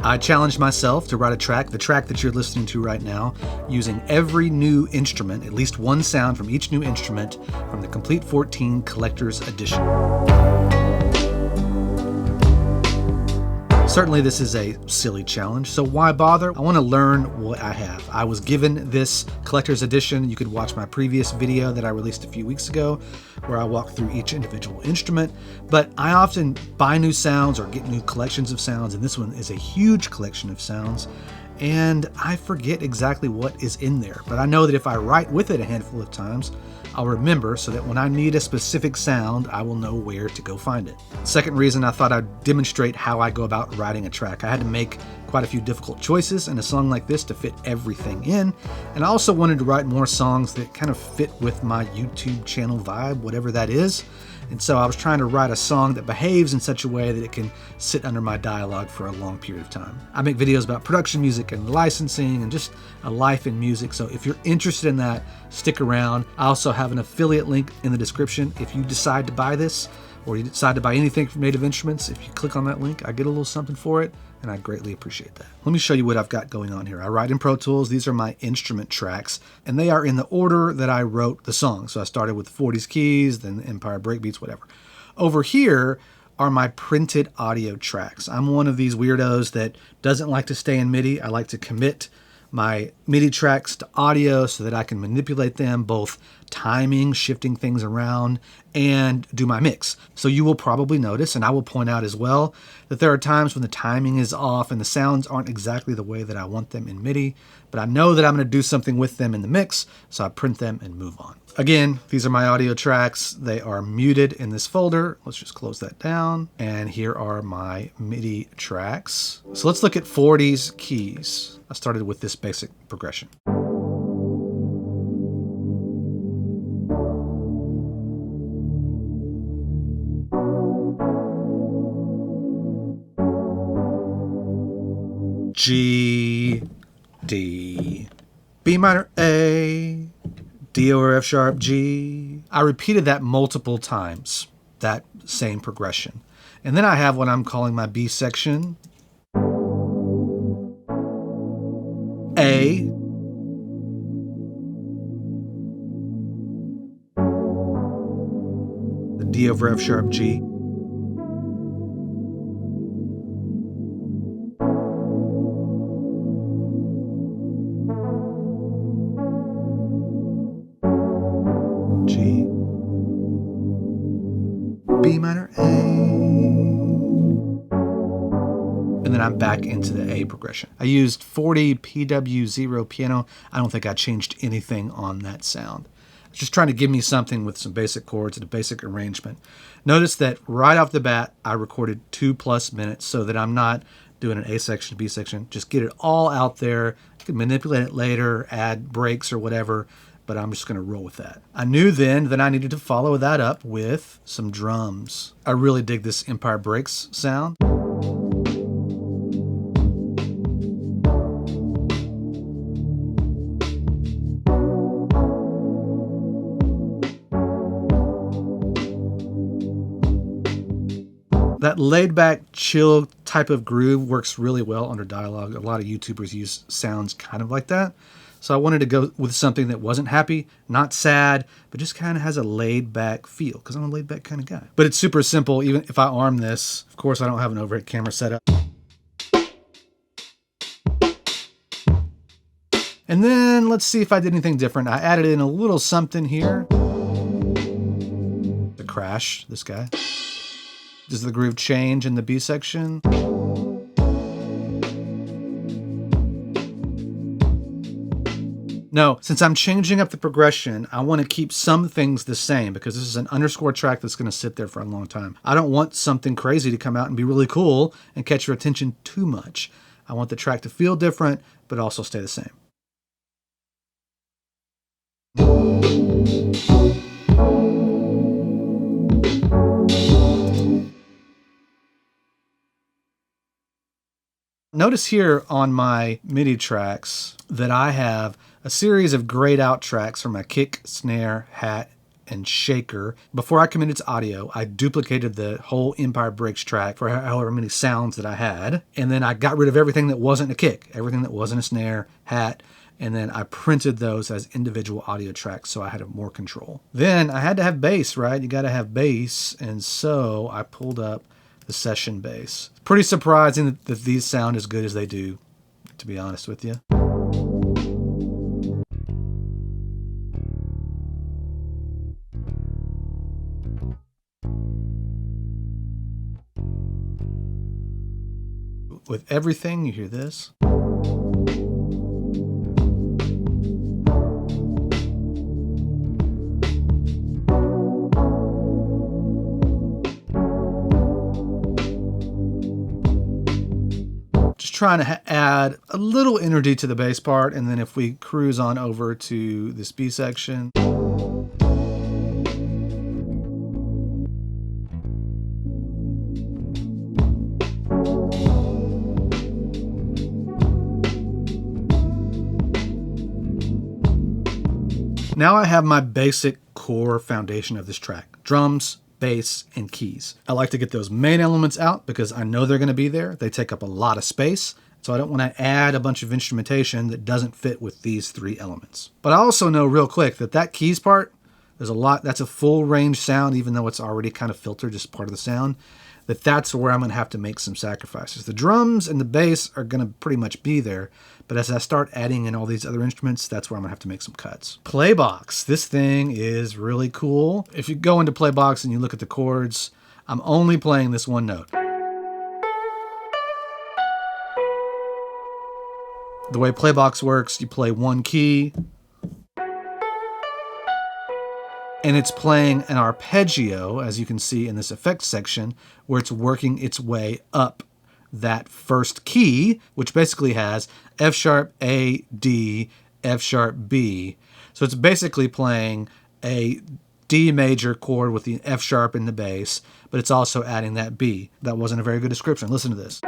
I challenged myself to write a track, the track that you're listening to right now, using every new instrument, at least one sound from each new instrument from the Komplete 14 Collector's Edition. Certainly this is a silly challenge, so why bother? I want to learn what I have. I was given this collector's edition. You could watch my previous video that I released a few weeks ago where I walk through each individual instrument, but I often buy new sounds or get new collections of sounds, and this one is a huge collection of sounds, and I forget exactly what is in there. But I know that if I write with it a handful of times, I'll remember, so that when I need a specific sound, I will know where to go find it. Second reason I thought I'd demonstrate how I go about writing a track. I had to make quite a few difficult choices in a song like this to fit everything in, and I also wanted to write more songs that kind of fit with my YouTube channel vibe, whatever that is. And so I was trying to write a song that behaves in such a way that it can sit under my dialogue for a long period of time. I make videos about production music and licensing and just a life in music, so if you're interested in that, stick around. I also have an affiliate link in the description. If you decide to buy this, or you decide to buy anything from Native Instruments, if you click on that link, I get a little something for it, and I greatly appreciate that. Let me show you what I've got going on here. I write in Pro Tools. These are my instrument tracks, and they are in the order that I wrote the song. So I started with 40s keys, then Empire breakbeats, whatever. Over here are my printed audio tracks. I'm one of these weirdos that doesn't like to stay in MIDI. I like to commit my MIDI tracks to audio so that I can manipulate them, both timing, shifting things around, and do my mix. So you will probably notice, and I will point out as well, that there are times when the timing is off and the sounds aren't exactly the way that I want them in MIDI, but I know that I'm going to do something with them in the mix, so I print them and move on. Again, these are my audio tracks. They are muted in this folder. Let's just close that down. And here are my MIDI tracks. So let's look at 40s keys. I started with this basic progression. G, D, B minor, A, D over F sharp, G. I repeated that multiple times, that same progression. And then I have what I'm calling my B section. A, the D over F sharp, G. G, B minor, A, and then I'm back into the A progression. I used 40 PW0 piano. I don't think I changed anything on that sound. It's just trying to give me something with some basic chords and a basic arrangement. Notice that right off the bat, I recorded 2+ minutes so that I'm not doing an A section, B section. Just get it all out there. You can manipulate it later, add breaks or whatever, but I'm just going to roll with that. I knew then that I needed to follow that up with some drums. I really dig this Empire Breaks sound. That laid-back, chill type of groove works really well under dialogue. A lot of YouTubers use sounds kind of like that. So I wanted to go with something that wasn't happy, not sad, but just kind of has a laid-back feel, because I'm a laid-back kind of guy. But it's super simple. Even if I arm this, of course I don't have an overhead camera set up. And then let's see if I did anything different. I added in a little something here. The crash, this guy. Does the groove change in the B section? No, since I'm changing up the progression, I want to keep some things the same because this is an underscore track that's going to sit there for a long time. I don't want something crazy to come out and be really cool and catch your attention too much. I want the track to feel different, but also stay the same. Notice here on my MIDI tracks that I have a series of grayed out tracks for my kick, snare, hat, and shaker. Before I committed to audio, I duplicated the whole Empire Breaks track for however many sounds that I had. And then I got rid of everything that wasn't a kick, everything that wasn't a snare, hat. And then I printed those as individual audio tracks so I had more control. Then I had to have bass, right? You got to have bass. And so I pulled up the session bass. Pretty surprising that these sound as good as they do, to be honest with you. With everything, you hear this. Just trying to add a little energy to the bass part, and then if we cruise on over to this B section. Now I have my basic core foundation of this track: drums, bass, and keys. I like to get those main elements out because I know they're going to be there. They take up a lot of space, so I don't want to add a bunch of instrumentation that doesn't fit with these three elements. But I also know real quick that keys part, there's a lot, that's a full range sound, even though it's already kind of filtered, just part of the sound, that's where I'm going to have to make some sacrifices. The drums and the bass are going to pretty much be there, but as I start adding in all these other instruments, that's where I'm going to have to make some cuts. Playbox. This thing is really cool. If you go into Playbox and you look at the chords, I'm only playing this one note. The way Playbox works, you play one key, and it's playing an arpeggio, as you can see in this effects section, where it's working its way up that first key, which basically has F sharp, A, D, F sharp, B. So it's basically playing a D major chord with the F sharp in the bass, but it's also adding that B. That wasn't a very good description. Listen to this.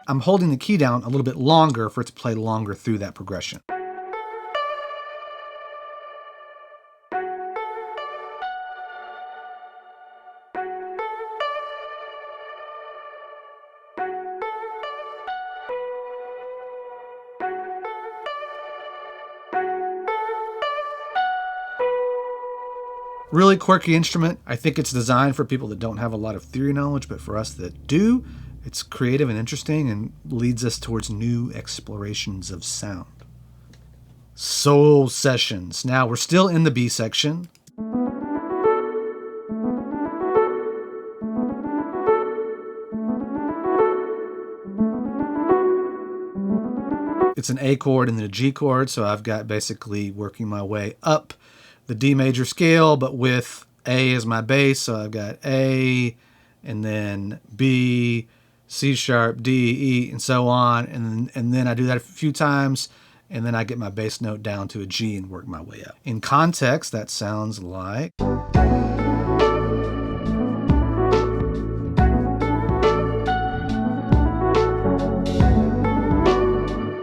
I'm holding the key down a little bit longer for it to play longer through that progression. Really quirky instrument. I think it's designed for people that don't have a lot of theory knowledge, but for us that do, it's creative and interesting and leads us towards new explorations of sound. Soul sessions. Now we're still in the B section. It's an A chord and then a G chord, so I've got basically working my way up the D major scale, but with A as my bass, so I've got A, and then B, C sharp, D, E, and so on, and then I do that a few times, and then I get my bass note down to a G and work my way up. In context, that sounds like...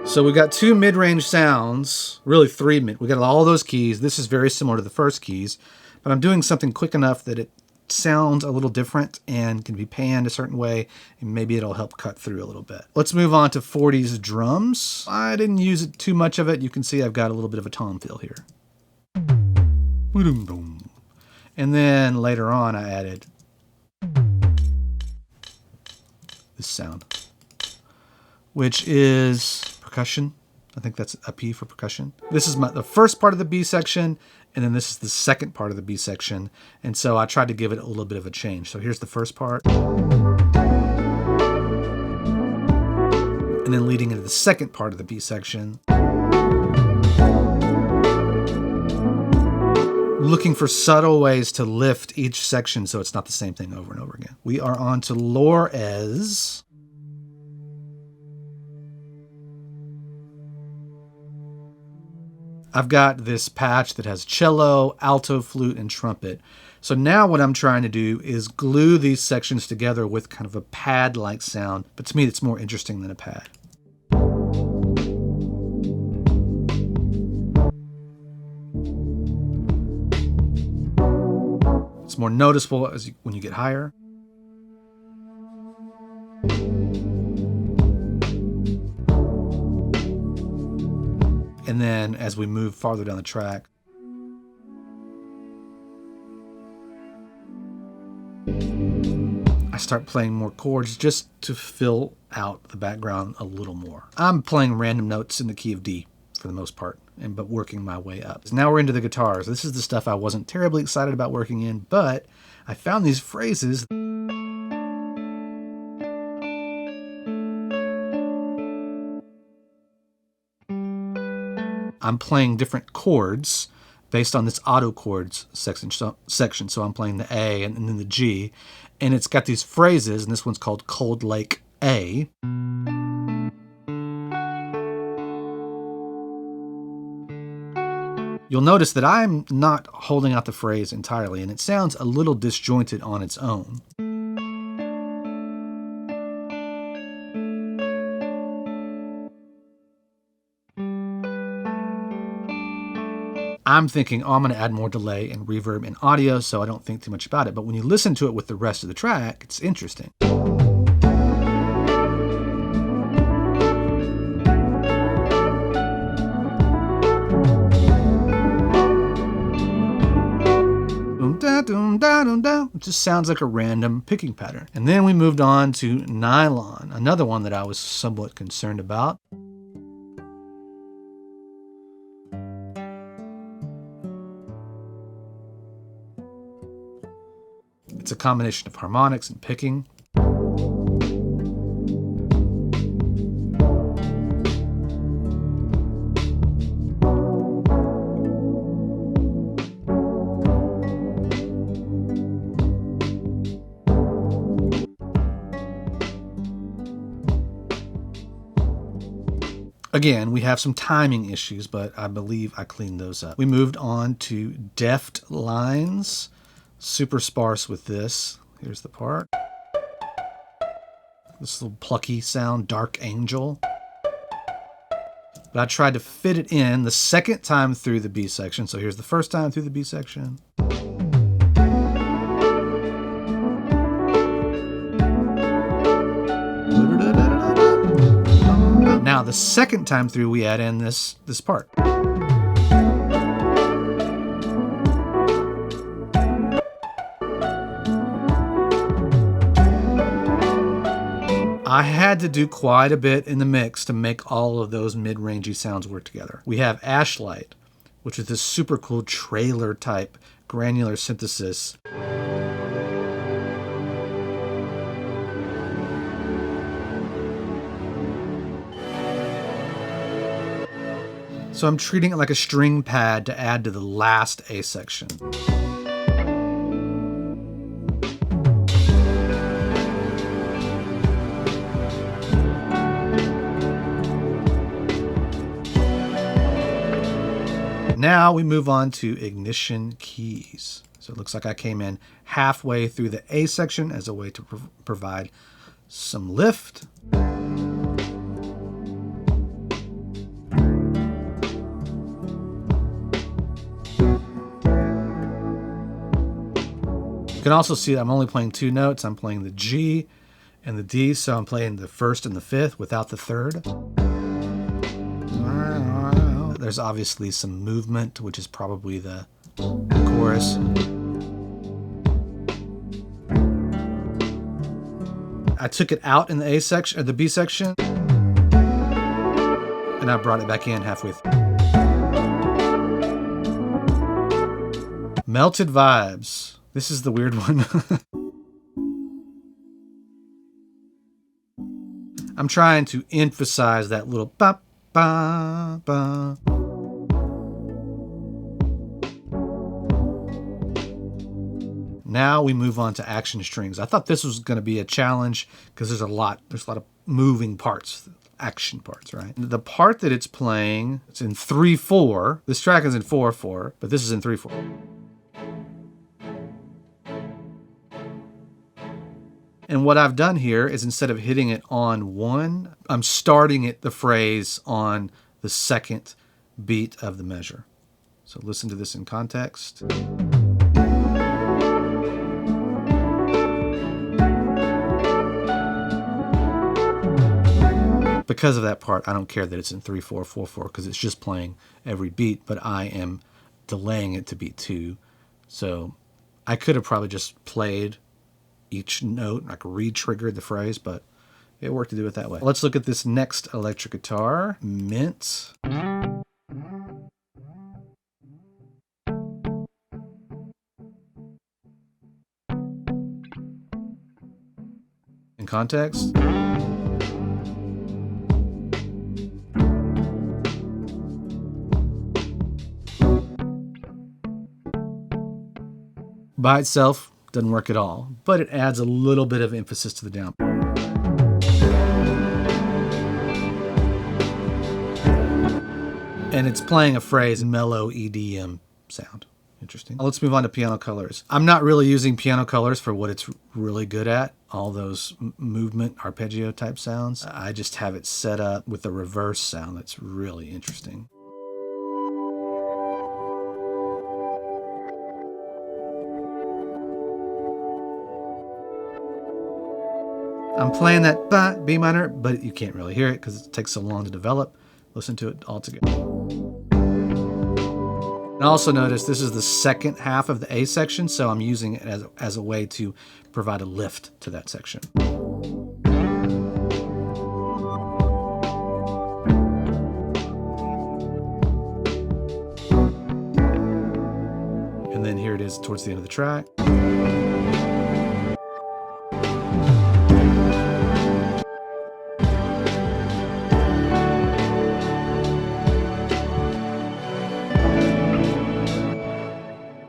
So we got two mid-range sounds, really three mid. We got all those keys. This is very similar to the first keys, but I'm doing something quick enough that it sounds a little different and can be panned a certain way, and maybe it'll help cut through a little bit. Let's move on to 40s drums. I didn't use it too much of it. You can see I've got a little bit of a tom feel here. And then later on I added this sound, which is percussion. I think that's a P for percussion. This is the first part of the B section, and then this is the second part of the B section. And so I tried to give it a little bit of a change. So here's the first part. And then leading into the second part of the B section. Looking for subtle ways to lift each section so it's not the same thing over and over again. We are on to Lores. I've got this patch that has cello, alto, flute, and trumpet. So now what I'm trying to do is glue these sections together with kind of a pad-like sound, but to me it's more interesting than a pad. It's more noticeable when you get higher. And then as we move farther down the track, I start playing more chords just to fill out the background a little more. I'm playing random notes in the key of D for the most part, but working my way up. Now we're into the guitars. This is the stuff I wasn't terribly excited about working in, but I found these phrases. I'm playing different chords based on this auto chords section. So I'm playing the A and then the G, and it's got these phrases, and this one's called Cold Lake A. You'll notice that I'm not holding out the phrase entirely, and it sounds a little disjointed on its own. I'm thinking, oh, I'm going to add more delay and reverb and audio, so I don't think too much about it. But when you listen to it with the rest of the track, it's interesting. It just sounds like a random picking pattern. And then we moved on to Nylon, another one that I was somewhat concerned about. It's a combination of harmonics and picking. Again, we have some timing issues, but I believe I cleaned those up. We moved on to Deft Lines. Super sparse with this. Here's the part. This little plucky sound, Dark Angel. But I tried to fit it in the second time through the B section. So here's the first time through the B section. Now the second time through we add in this part. I had to do quite a bit in the mix to make all of those mid-rangey sounds work together. We have Ashlight, which is this super cool trailer type granular synthesis. So I'm treating it like a string pad to add to the last A section. Now we move on to ignition keys. So it looks like I came in halfway through the A section as a way to provide some lift. You can also see that I'm only playing two notes. I'm playing the G and the D, so I'm playing the first and the fifth without the third. There's obviously some movement, which is probably the chorus. I took it out in the A section or the B section, and I brought it back in halfway through. Melted Vibes. This is the weird one. I'm trying to emphasize that little ba ba ba. Now we move on to action strings. I thought this was going to be a challenge because there's a lot of moving parts, action parts, right? The part that it's playing, it's in 3/4. This track is in 4/4, but this is in 3/4. And what I've done here is instead of hitting it on one, I'm starting the phrase on the second beat of the measure. So listen to this in context. because of that part, I don't care that it's in 3/4, 4/4, because it's just playing every beat, but I am delaying it to beat 2. So I could have probably just played each note, like re-triggered the phrase, but it worked to do it that way. Let's look at this next electric guitar, Mint. In context. By itself, doesn't work at all, but it adds a little bit of emphasis to the down. And it's playing a phrase, mellow EDM sound. Interesting. Let's move on to piano colors. I'm not really using piano colors for what it's really good at, all those movement arpeggio type sounds. I just have it set up with a reverse sound that's really interesting. I'm playing that B minor, but you can't really hear it because it takes so long to develop. Listen to it all together. And also notice this is the second half of the A section, so I'm using it as a way to provide a lift to that section. And then here it is towards the end of the track.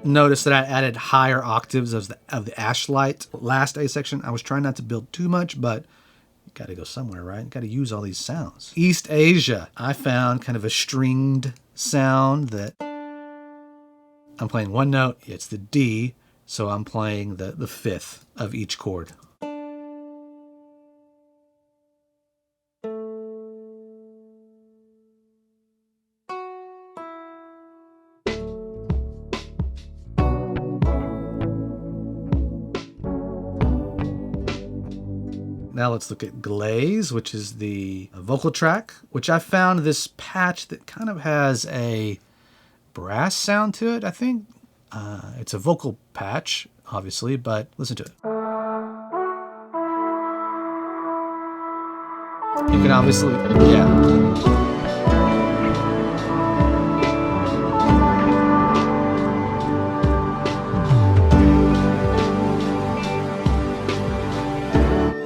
Notice that I added higher octaves of the Ashlight last A section. I was trying not to build too much, but you got to go somewhere, right? You got to use all these sounds. East Asia, I found kind of a stringed sound that I'm playing one note. It's the D, so I'm playing the fifth of each chord. Now let's look at Glaze, which is the vocal track, which I found this patch that kind of has a brass sound to it, I think. It's a vocal patch, obviously, but listen to it. You can obviously, yeah.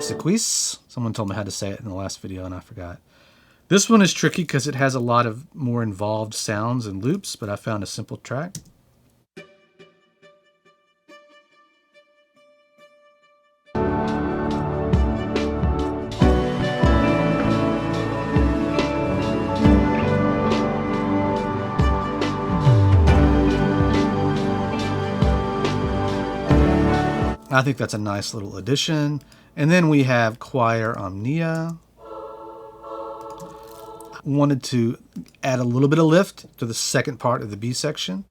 Sequis. Someone told me how to say it in the last video and I forgot. This one is tricky because it has a lot of more involved sounds and loops, but I found a simple track. I think that's a nice little addition. And then we have Choir Omnia. I wanted to add a little bit of lift to the second part of the B section.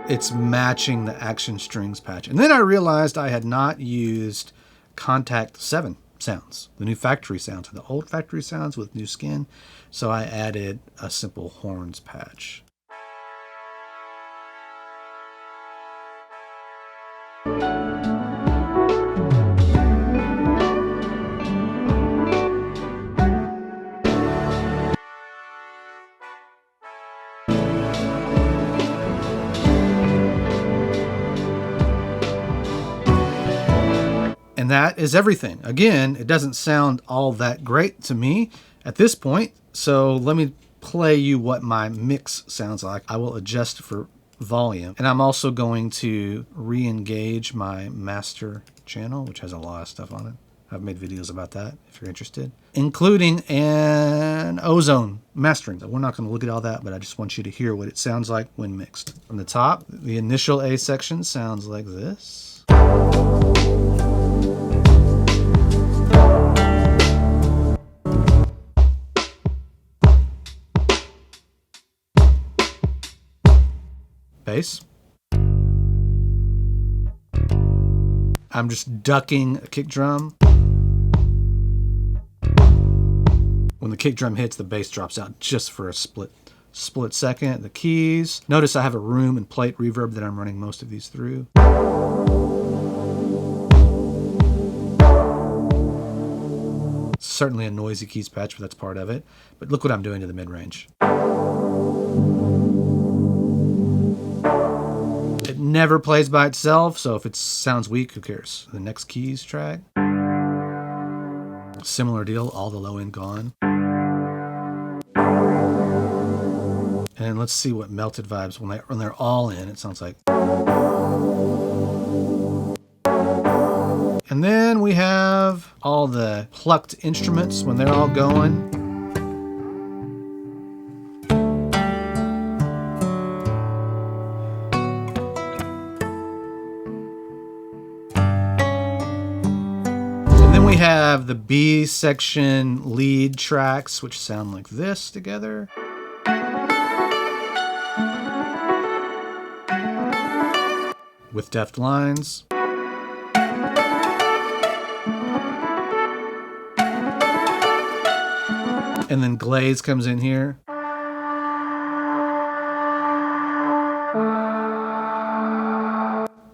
It's matching the action strings patch. And then I realized I had not used Kontakt 7 sounds, the new factory sounds, the old factory sounds with new skin. So I added a simple horns patch. And that is everything. Again, it doesn't sound all that great to me at this point. So let me play you what my mix sounds like. I will adjust for volume. And I'm also going to re-engage my master channel, which has a lot of stuff on it. I've made videos about that if you're interested, including an ozone mastering. We're not going to look at all that, but I just want you to hear what it sounds like when mixed. From the top, the initial A section sounds like this. bass. I'm just ducking a kick drum. When the kick drum hits, the bass drops out just for a split second. The keys. Notice I have a room and plate reverb that I'm running most of these through. Certainly a noisy keys patch, but that's part of it. But look what I'm doing to the mid-range. It never plays by itself, so if it sounds weak, who cares? The next keys track. Similar deal, all the low end gone. And let's see what melted vibes when they're all in, it sounds like. And then we have all the plucked instruments when they're all going. And then we have the B section lead tracks, which sound like this together. With Deft Lines. And then Glaze comes in here.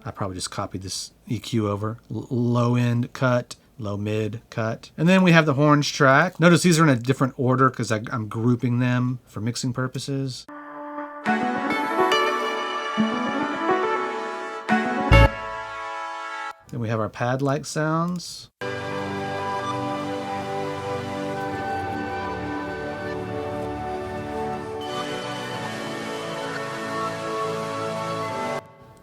I probably just copied this EQ over. Low end cut, low mid cut. And then we have the horns track. Notice these are in a different order because I'm grouping them for mixing purposes. Then we have our pad-like sounds.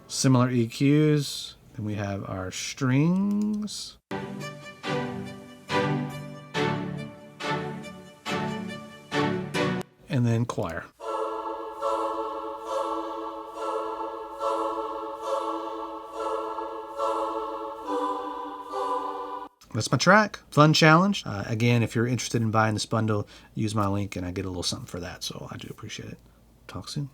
Similar EQs. Then we have our strings. And then choir. That's my track. Fun challenge. Again, if you're interested in buying this bundle, use my link and I get a little something for that. So I do appreciate it. Talk soon.